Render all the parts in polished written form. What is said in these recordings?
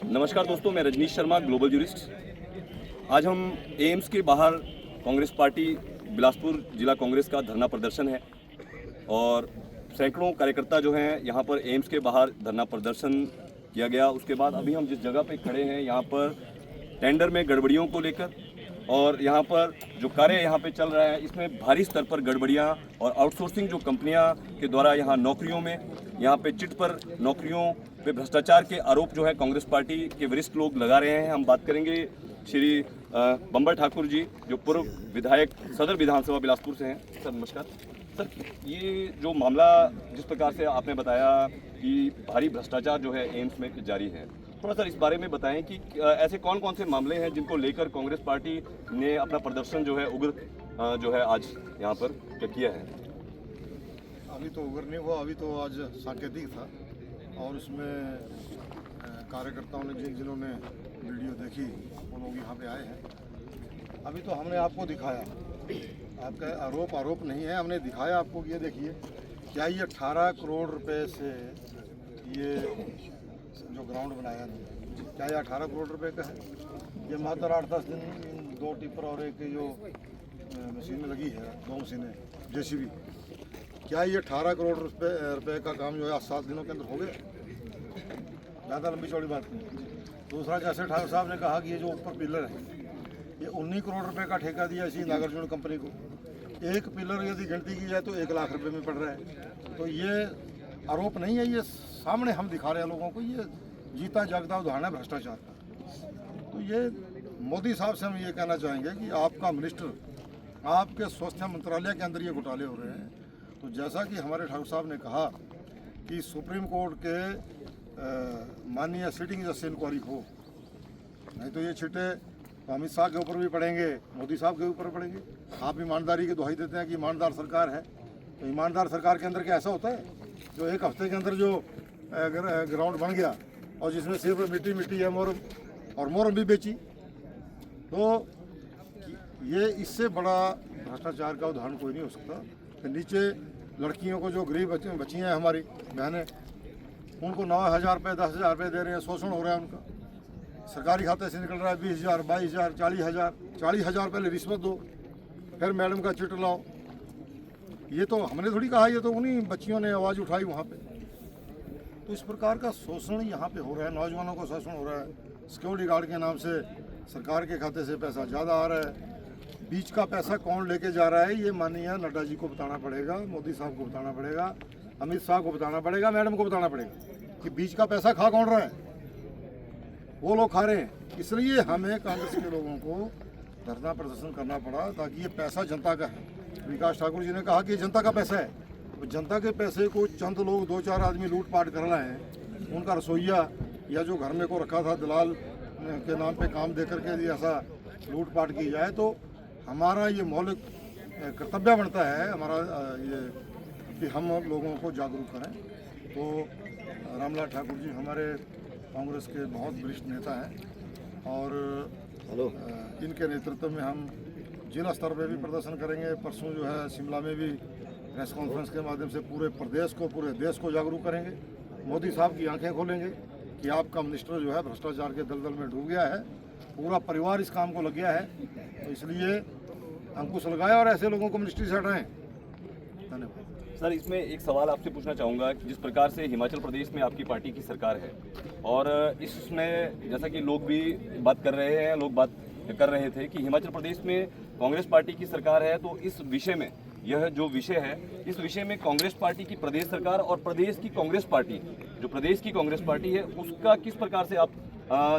नमस्कार दोस्तों, मैं रजनीश शर्मा, ग्लोबल जूरिस्ट। आज हम एम्स के बाहर कांग्रेस पार्टी बिलासपुर जिला कांग्रेस का धरना प्रदर्शन है और सैकड़ों कार्यकर्ता जो हैं यहाँ पर एम्स के बाहर धरना प्रदर्शन किया गया। उसके बाद अभी हम जिस जगह पे खड़े हैं यहाँ पर टेंडर में गड़बड़ियों को लेकर और यहाँ पर जो कार्य यहाँ पे चल रहा है इसमें भारी स्तर पर गड़बड़ियाँ और आउटसोर्सिंग जो कंपनियाँ के द्वारा यहाँ नौकरियों में यहाँ पे चिट पर नौकरियों पे भ्रष्टाचार के आरोप जो है कांग्रेस पार्टी के वरिष्ठ लोग लगा रहे हैं। हम बात करेंगे श्री बंबर ठाकुर जी, जो पूर्व विधायक सदर विधानसभा बिलासपुर से हैं। सर नमस्कार। सर, ये जो मामला जिस प्रकार से आपने बताया कि भारी भ्रष्टाचार जो है एम्स में जारी है, थोड़ा सर इस बारे में बताएं कि ऐसे कौन कौन से मामले हैं जिनको लेकर कांग्रेस पार्टी ने अपना प्रदर्शन जो है उग्र जो है आज यहाँ पर किया है। अभी तो उग्र नहीं हुआ, अभी तो आज सांकेतिक था और उसमें कार्यकर्ताओं ने जिन्होंने वीडियो देखी वो लोग यहाँ पे आए हैं। अभी तो हमने आपको दिखाया, आपका आरोप नहीं है, हमने दिखाया आपको। ये देखिए, क्या ये 18 करोड़ रुपए से ये जो ग्राउंड बनाया नहीं, क्या ये 18 करोड़ रुपए का है? ये मात्र 8-10 दिन 2 टिपर और एक जो मशीनें लगी है, 2 मशीनें जेसीबी, क्या ये 18 करोड़ रुपए का काम जो है 7 दिनों के अंदर हो गया? ज़्यादा लंबी चौड़ी बात नहीं। दूसरा, जैसे ठाकुर साहब ने कहा कि ये जो ऊपर पिलर है ये 19 करोड़ रुपए का ठेका दिया इसी नागार्जुन कंपनी को। एक पिलर यदि गिनती की जाए तो 1 लाख रुपए में पड़ रहा है। तो ये आरोप नहीं है, ये सामने हम दिखा रहे हैं लोगों को, ये जीता जागता उदाहरण है भ्रष्टाचार का। तो ये मोदी साहब से हम ये कहना चाहेंगे कि आपका मिनिस्टर, आपके स्वास्थ्य मंत्रालय के अंदर ये घोटाले हो रहे हैं। तो जैसा कि हमारे ठाकुर साहब ने कहा कि सुप्रीम कोर्ट के माननीय सिटिंग जज से इंक्वायरी हो, नहीं तो ये छिटे तो अमित शाह के ऊपर भी पड़ेंगे, मोदी साहब के ऊपर पड़ेंगे। आप ईमानदारी की दुहाई देते हैं कि ईमानदार सरकार है, तो ईमानदार सरकार के अंदर क्या ऐसा होता है जो 1 हफ्ते के अंदर जो ग्राउंड बन गया और जिसमें सिर्फ मिट्टी है और मोरम भी बेची? तो ये इससे बड़ा भ्रष्टाचार का उदाहरण कोई नहीं हो सकता कि नीचे लड़कियों को, जो गरीब बच्ची हैं हमारी बहनें, उनको 9,000 रुपये 10,000 रुपये दे रहे हैं, शोषण हो रहा है उनका। सरकारी खाते से निकल रहा है 20,000, 22,000, 40,000 पहले रिश्वत दो, फिर मैडम का चिट लाओ। ये तो हमने थोड़ी कहा, ये तो उन्हीं बच्चियों ने आवाज़ उठाई वहाँ पे। तो इस प्रकार का शोषण यहाँ पे हो रहा है, नौजवानों को शोषण हो रहा है। सिक्योरिटी गार्ड के नाम से सरकार के खाते से पैसा ज़्यादा आ रहा है। बीच का पैसा कौन लेके जा रहा है, ये माननीय नड्डा जी को बताना पड़ेगा, मोदी साहब को बताना पड़ेगा, अमित शाह को बताना पड़ेगा, मैडम को बताना पड़ेगा कि बीच का पैसा खा कौन रहा है। वो लोग खा रहे हैं। इसलिए हमें कांग्रेस के लोगों को धरना प्रदर्शन करना पड़ा, ताकि ये पैसा जनता का है। विकास ठाकुर जी ने कहा कि जनता का पैसा है, तो जनता के पैसे को चंद लोग 2-4 आदमी लूटपाट कर रहे हैं। उनका रसोईया या जो घर में को रखा था दलाल के नाम पे काम दे करके यदि ऐसा लूटपाट की जाए, तो हमारा ये मौलिक कर्तव्य बनता है हमारा ये कि हम लोगों को जागरूक करें। तो रामलाल ठाकुर जी हमारे कांग्रेस के बहुत वरिष्ठ नेता हैं और इनके नेतृत्व में हम जिला स्तर पे भी प्रदर्शन करेंगे। परसों जो है शिमला में भी प्रेस कॉन्फ्रेंस के माध्यम से पूरे प्रदेश को, पूरे देश को जागरूक करेंगे। मोदी साहब की आंखें खोलेंगे कि आपका मिनिस्टर जो है भ्रष्टाचार के दलदल में डूब गया है, पूरा परिवार इस काम को लग गया है। तो इसलिए अंकुश लगाए और ऐसे लोगों को मिनिस्ट्री से हटाएं। धन्यवाद। सर, इसमें एक सवाल आपसे पूछना चाहूँगा कि जिस प्रकार से हिमाचल प्रदेश में आपकी पार्टी की सरकार है और इसमें जैसा कि लोग भी बात कर रहे हैं, लोग बात कर रहे थे कि हिमाचल प्रदेश में कांग्रेस पार्टी की सरकार है, तो इस विषय में, यह जो विषय है, इस विषय में कांग्रेस पार्टी की प्रदेश सरकार और प्रदेश की कांग्रेस पार्टी, जो प्रदेश की कांग्रेस पार्टी है, उसका किस प्रकार से आप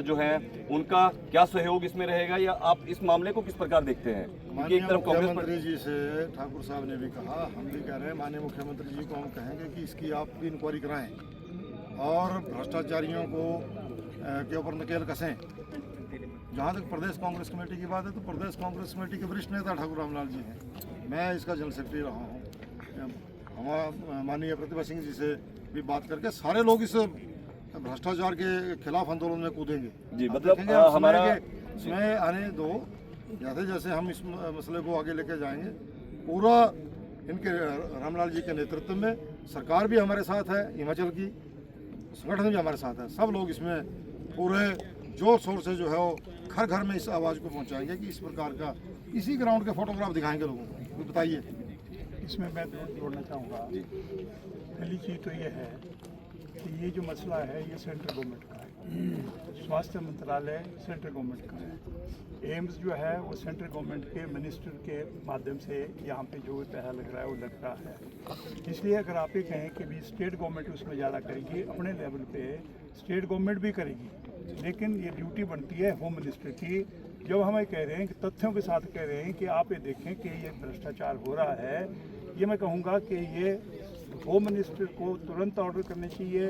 जो है उनका क्या सहयोग इसमें रहेगा, या आप इस मामले को किस प्रकार देखते हैं? क्योंकि एक तरफ कांग्रेस मुख्यमंत्री जी से ठाकुर साहब ने भी कहा, हम भी कह रहे हैं, माननीय मुख्यमंत्री जी को हम कहेंगे कि इसकी आप भी इंक्वायरी कराएं और भ्रष्टाचारियों को के ऊपर नकेल कसें। जहाँ तक प्रदेश कांग्रेस कमेटी की बात है, तो प्रदेश कांग्रेस कमेटी के वरिष्ठ नेता ठाकुर रामलाल जी हैं, मैं इसका जनरल सेक्रेटरी रहा हूँ। हमारा माननीय प्रतिभा सिंह जी से भी बात करके सारे लोग इस भ्रष्टाचार के खिलाफ आंदोलन में कूदेंगे जी। मतलब हमारा इसमें आने दो, जैसे जैसे हम इस मसले को आगे लेके जाएंगे, पूरा इनके रामलाल जी के नेतृत्व में सरकार भी हमारे साथ है, हिमाचल की संगठन भी हमारे साथ है, सब लोग इसमें पूरे जोर शोर से जो है वो घर घर में इस आवाज़ को पहुंचाएंगे कि इस प्रकार का इसी ग्राउंड के फोटोग्राफ दिखाएंगे लोगों को। तो बताइए। इसमें मैं जोड़ना चाहूँगा, पहली चीज़ तो ये है कि ये जो मसला है ये सेंट्रल गवर्नमेंट का है, स्वास्थ्य मंत्रालय सेंट्रल गवर्नमेंट का है, एम्स जो है वो सेंट्रल गवर्नमेंट के मिनिस्टर के माध्यम से यहाँ पे जो पैसा लग रहा है वो लग रहा है। इसलिए अगर आप ये कहें कि भी स्टेट गवर्नमेंट उसमें ज़्यादा करेगी, अपने लेवल पे स्टेट गवर्नमेंट भी करेगी, लेकिन ये ड्यूटी बनती है होम मिनिस्टर की। जब हमें कह रहे हैं कि तथ्यों के साथ कह रहे हैं कि आप ये देखें कि ये भ्रष्टाचार हो रहा है, ये मैं कहूँगा कि ये होम मिनिस्टर को तुरंत ऑर्डर करने चाहिए,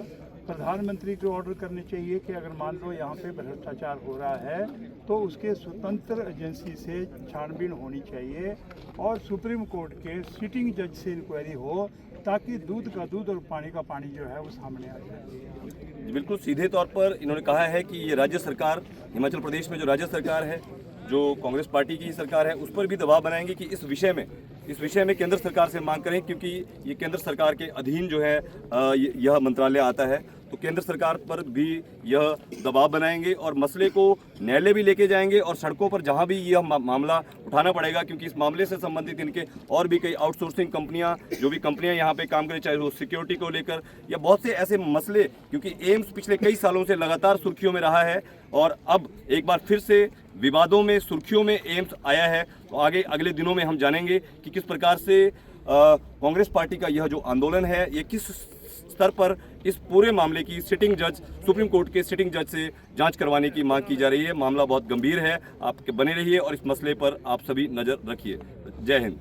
प्रधानमंत्री को ऑर्डर करने चाहिए कि अगर मान लो यहाँ पे भ्रष्टाचार हो रहा है तो उसके स्वतंत्र एजेंसी से छानबीन होनी चाहिए और सुप्रीम कोर्ट के सिटिंग जज से इंक्वायरी हो, ताकि दूध का दूध और पानी का पानी जो है वो सामने आ जाए। बिल्कुल सीधे तौर पर इन्होंने कहा है कि ये राज्य सरकार, हिमाचल प्रदेश में जो राज्य सरकार है, जो कांग्रेस पार्टी की सरकार है, उस पर भी दबाव बनाएंगे कि इस विषय में केंद्र सरकार से मांग करें, क्योंकि ये केंद्र सरकार के अधीन जो है यह मंत्रालय आता है। तो केंद्र सरकार पर भी यह दबाव बनाएंगे और मसले को न्यायालय भी लेके जाएंगे और सड़कों पर जहां भी यह मामला उठाना पड़ेगा, क्योंकि इस मामले से संबंधित इनके और भी कई आउटसोर्सिंग कंपनियां, जो भी कंपनियां यहां पे काम करें, चाहे वो सिक्योरिटी को लेकर या बहुत से ऐसे मसले, क्योंकि एम्स पिछले कई सालों से लगातार सुर्खियों में रहा है और अब एक बार फिर से विवादों में, सुर्खियों में एम्स आया है। तो आगे अगले दिनों में हम जानेंगे कि किस प्रकार से कांग्रेस पार्टी का यह जो आंदोलन है ये किस स्तर पर इस पूरे मामले की सिटिंग जज, सुप्रीम कोर्ट के सिटिंग जज से जांच करवाने की मांग की जा रही है। मामला बहुत गंभीर है, आप बने रहिए और इस मसले पर आप सभी नज़र रखिए। जय हिंद।